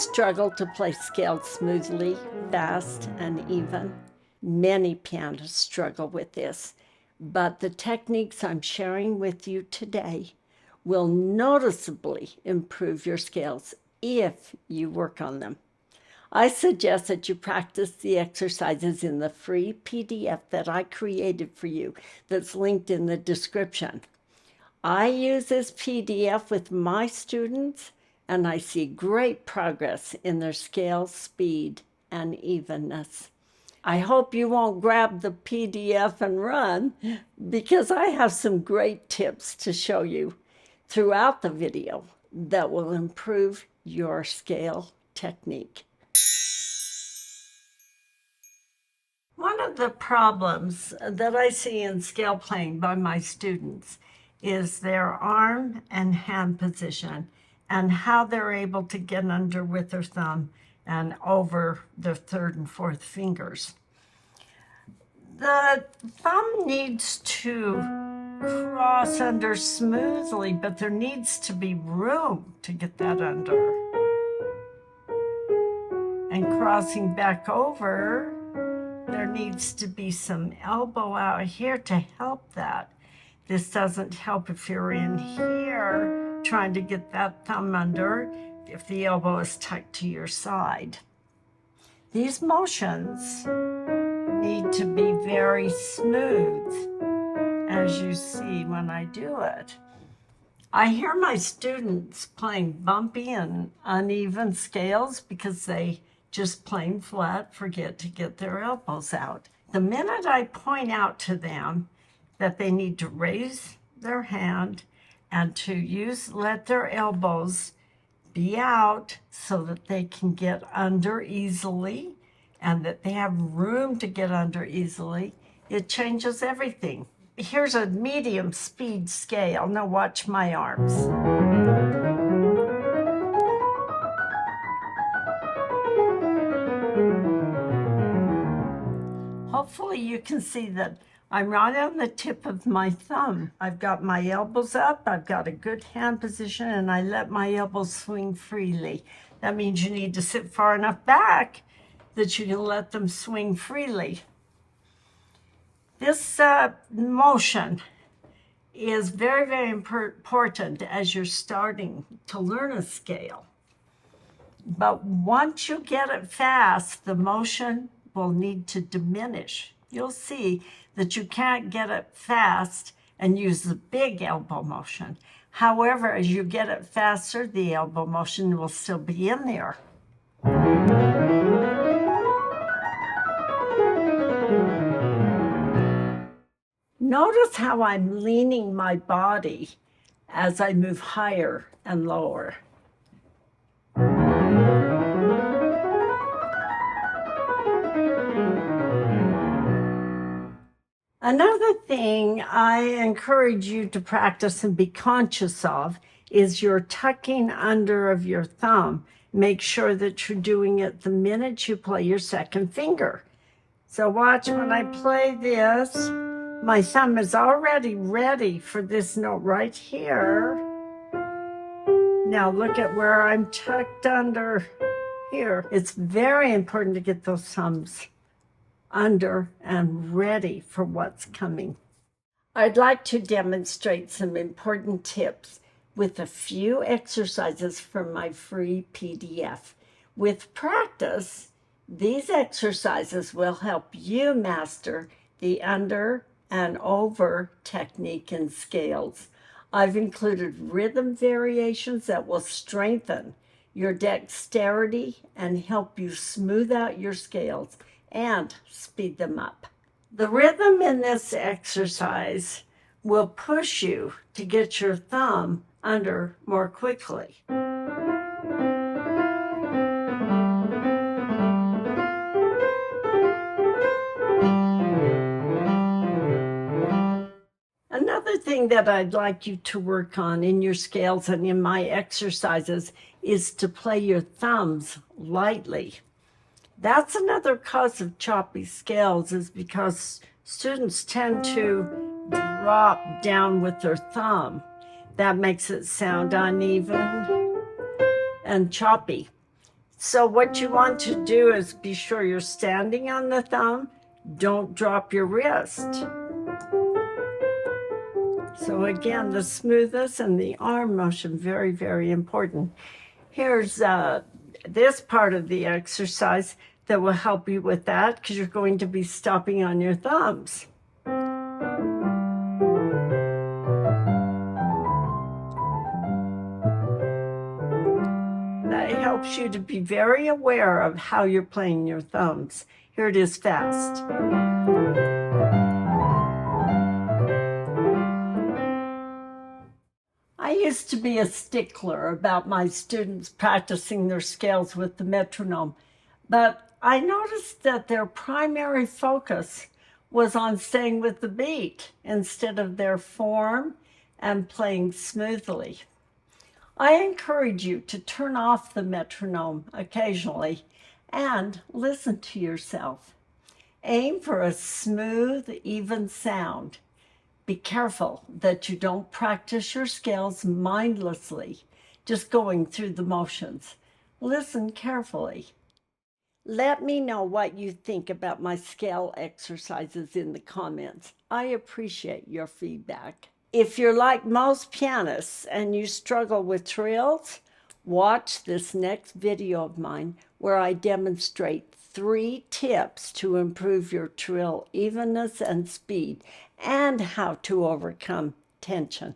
struggle to play scales smoothly, fast, and even? Many pianists struggle with this, but the techniques I'm sharing with you today will noticeably improve your scales if you work on them. I suggest that you practice the exercises in the free PDF that I created for you that's linked in the description. I use this PDF with my students, and I see great progress in their scale speed and evenness. I hope you won't grab the PDF and run, because I have some great tips to show you throughout the video that will improve your scale technique. One of the problems that I see in scale playing by my students is their arm and hand position and how they're able to get under with their thumb and over their third and fourth fingers. The thumb needs to cross under smoothly, but there needs to be room to get that under. And crossing back over, there needs to be some elbow out here to help that. This doesn't help if you're in here trying to get that thumb under if the elbow is tucked to your side. These motions need to be very smooth, as you see when I do it. I hear my students playing bumpy and uneven scales because they just plain flat forget to get their elbows out. The minute I point out to them that they need to raise their hand and to let their elbows be out so that they can get under easily and that they have room to get under easily, it changes everything. Here's a medium speed scale. Now watch my arms. Hopefully you can see that I'm right on the tip of my thumb. I've got my elbows up, I've got a good hand position, and I let my elbows swing freely. That means you need to sit far enough back that you can let them swing freely. This motion is very, very important as you're starting to learn a scale. But once you get it fast, the motion will need to diminish. You'll see that you can't get it fast and use the big elbow motion. However, as you get it faster, the elbow motion will still be in there. Notice how I'm leaning my body as I move higher and lower. Another thing I encourage you to practice and be conscious of is your tucking under of your thumb. Make sure that you're doing it the minute you play your second finger. So watch when I play this, my thumb is already ready for this note right here. Now look at where I'm tucked under here. It's very important to get those thumbs under and ready for what's coming. I'd like to demonstrate some important tips with a few exercises from my free PDF. With practice, these exercises will help you master the under and over technique in scales. I've included rhythm variations that will strengthen your dexterity and help you smooth out your scales and speed them up. The rhythm in this exercise will push you to get your thumb under more quickly. Another thing that I'd like you to work on in your scales and in my exercises is to play your thumbs lightly. That's another cause of choppy scales, is because students tend to drop down with their thumb. That makes it sound uneven and choppy. So what you want to do is be sure you're standing on the thumb. Don't drop your wrist. So again, the smoothness and the arm motion, very, very important. Here's this part of the exercise that will help you with that, because you're going to be stopping on your thumbs. That helps you to be very aware of how you're playing your thumbs. Here it is fast. I used to be a stickler about my students practicing their scales with the metronome, but I noticed that their primary focus was on staying with the beat instead of their form and playing smoothly. I encourage you to turn off the metronome occasionally and listen to yourself. Aim for a smooth, even sound. Be careful that you don't practice your scales mindlessly, just going through the motions. Listen carefully. Let me know what you think about my scale exercises in the comments. I appreciate your feedback. If you're like most pianists and you struggle with trills, watch this next video of mine where I demonstrate 3 tips to improve your trill evenness and speed and how to overcome tension.